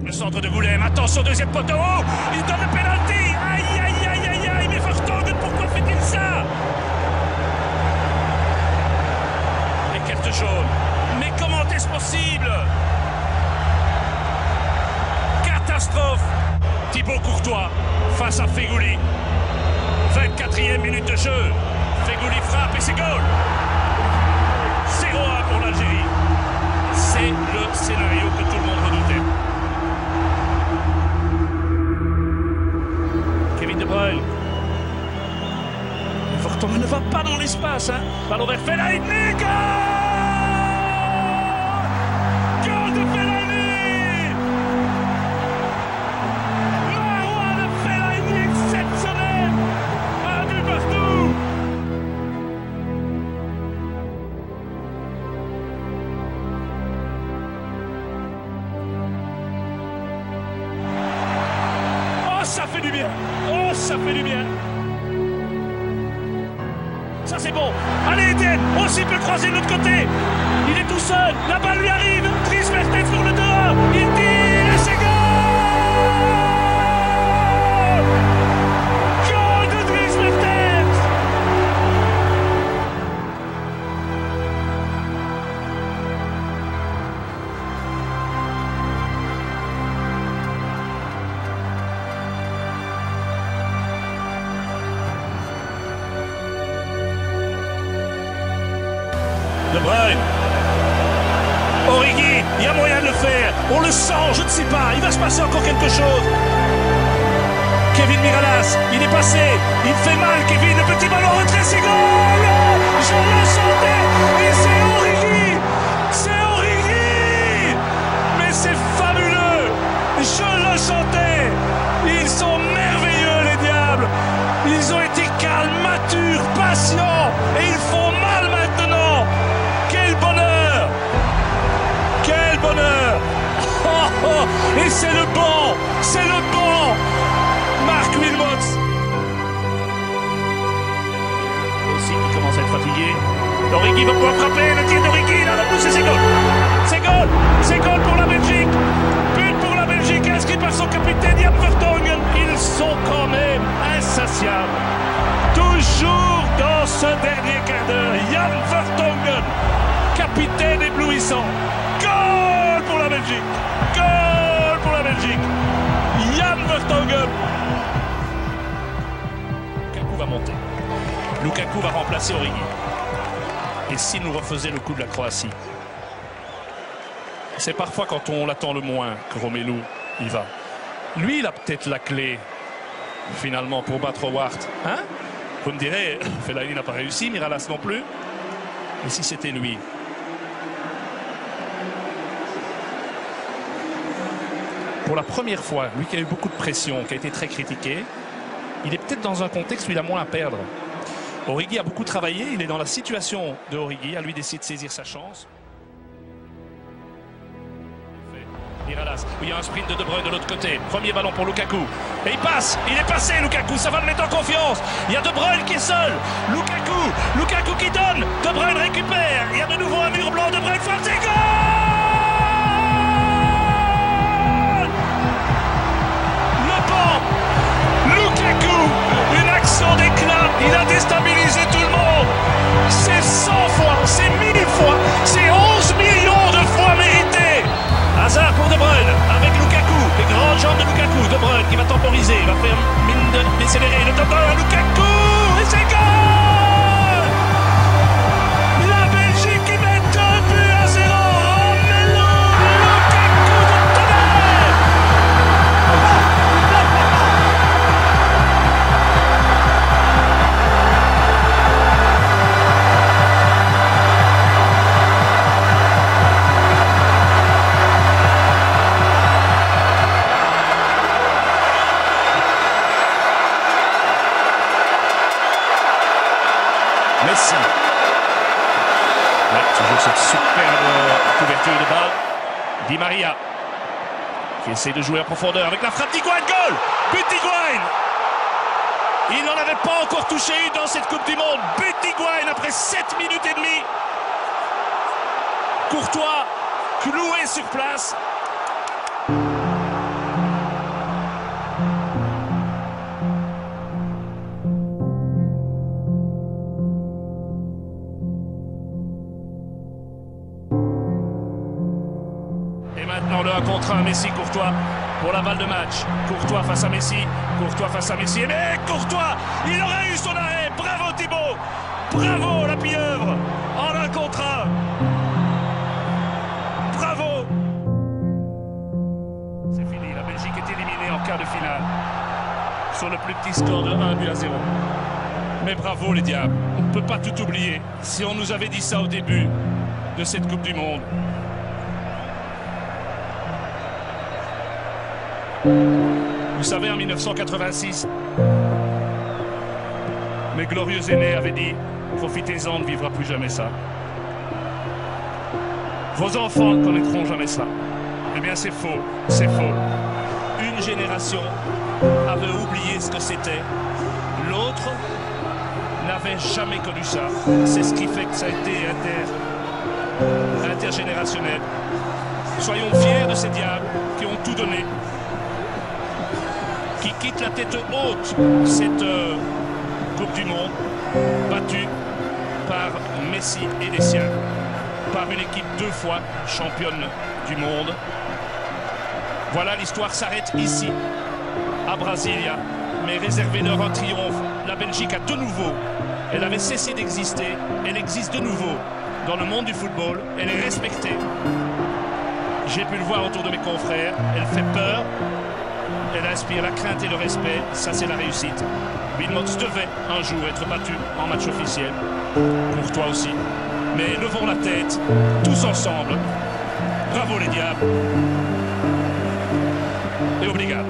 Avec le centre de Goulem, attention, deuxième poteau, oh, il donne le pénalty. Aïe, aïe, aïe, aïe, aïe, mais Vertonghen, pourquoi fait-il ça? Et carte jaune. Mais comment est-ce possible? Catastrophe. Thibaut Courtois face à Feghouli. 24e minute de jeu. Feghouli frappe et c'est goal. 0-1 pour l'Algérie. C'est le scénario que tout le monde redoutait. Kevin De Bruyne. Vertonghen ne va pas dans l'espace. Hein. Ballon vers Fellaini. Goal de Fellaini. Marouane de Fellaini exceptionnel. Un but partout. Oh, ça fait du bien. Oh, ça fait du bien. Ça c'est bon. Allez Etienne, aussi peut croiser de l'autre côté. Il est tout seul. La balle lui arrive. Dries Mertens pour le 2-1. Il tire et c'est goal. Goal de Dries Mertens. De Bruyne. Origi, il y a moyen de le faire. On le sent, je ne sais pas. Il va se passer encore quelque chose. Kevin Mirallas, il est passé. Il fait mal, Kevin. Le petit ballon retrait, c'est goal. Je le sentais. Et c'est Origi. C'est Origi. Mais c'est fabuleux. Je le sentais. Ils sont merveilleux, les diables. Ils ont été calmes, matures, patients. Et ils font mal maintenant. Quel bonheur! Quel bonheur! Oh, oh, et c'est le banc! C'est le banc! Marc Wilmots! Aussi, il commence à être fatigué. Origi va pouvoir frapper, le tir d'Origi, là, la pousse et c'est goal! C'est goal! C'est goal pour la Belgique! But pour la Belgique, inscrit par son capitaine Jan Vertonghen. Ils sont quand même insatiables. Toujours dans ce dernier quart d'heure, Jan Vertonghen, capitaine éblouissant. Goal pour la Belgique. Goal pour la Belgique. Jan Vertonghen. Lukaku va monter. Lukaku va remplacer Origi. Et s'il nous refaisait le coup de la Croatie? C'est parfois quand on l'attend le moins que Romelu y va. Lui, il a peut-être la clé, finalement, pour battre Howard. Hein? Vous me direz, Fellaini n'a pas réussi, Mirallas non plus. Mais si c'était lui? Pour la première fois, lui qui a eu beaucoup de pression, qui a été très critiqué, il est peut-être dans un contexte où il a moins à perdre. Origi a beaucoup travaillé, il est dans la situation de Origi, à lui d'essayer de saisir sa chance. Mirallas, il y a un sprint de De Bruyne de l'autre côté. Premier ballon pour Lukaku. Et il passe, il est passé Lukaku, ça va le mettre en confiance. Il y a De Bruyne qui est seul. Lukaku qui donne. De Bruyne récupère. Il y a de nouveau un mur blanc. De Bruyne frappe, c'est goal. Le banc. Lukaku, une action d'éclat. Il a déstabilisé tout le monde. C'est 100 fois, c'est 1000 fois, c'est 11 millions de fois mérité. Hazard pour De Bruyne, avec Lukaku, les grandes jambes de Lukaku. De Bruyne qui va temporiser, il va faire mine de décélérer. Le temps à Lukaku, et c'est goal. La Belgique qui met 2-0. Romelu Lukaku de tonnerre. Messi. Ouais, toujours cette superbe couverture de balle. Di Maria qui essaie de jouer en profondeur avec la frappe d'Higuaín. Goal! But d'Higuaín! Il n'en avait pas encore touché une dans cette Coupe du Monde. But d'Higuaín après 7 minutes et demie. Courtois cloué sur place. maintenant le 1 contre 1. Messi, Courtois pour la balle de match. Courtois face à Messi. Courtois face à Messi. Mais Courtois, il aurait eu son arrêt. Bravo Thibaut. Bravo la pieuvre. En 1 contre 1. Bravo. C'est fini. La Belgique est éliminée en quart de finale. Sur le plus petit score de 1-0. Mais bravo les diables. On ne peut pas tout oublier. Si on nous avait dit ça au début de cette Coupe du Monde. Vous savez, en 1986, mes glorieux aînés avaient dit « Profitez-en, on ne vivra plus jamais ça. Vos enfants ne connaîtront jamais ça. » Eh bien, c'est faux, c'est faux. Une génération avait oublié ce que c'était. L'autre n'avait jamais connu ça. C'est ce qui fait que ça a été intergénérationnel. Soyons fiers de ces diables qui ont tout donné, qui quittent la tête haute cette Coupe du Monde, battue par Messi et les siens, par une équipe 2 fois championne du monde. Voilà, l'histoire s'arrête ici, à Brasilia, mais réservée leur un triomphe. La Belgique a de nouveau, elle avait cessé d'exister, elle existe de nouveau dans le monde du football, elle est respectée. J'ai pu le voir autour de mes confrères, elle fait peur, elle inspire la crainte et le respect, ça c'est la réussite. Wilmots devait un jour être battu en match officiel, pour toi aussi. Mais levons la tête, tous ensemble. Bravo les diables. Et obrigado.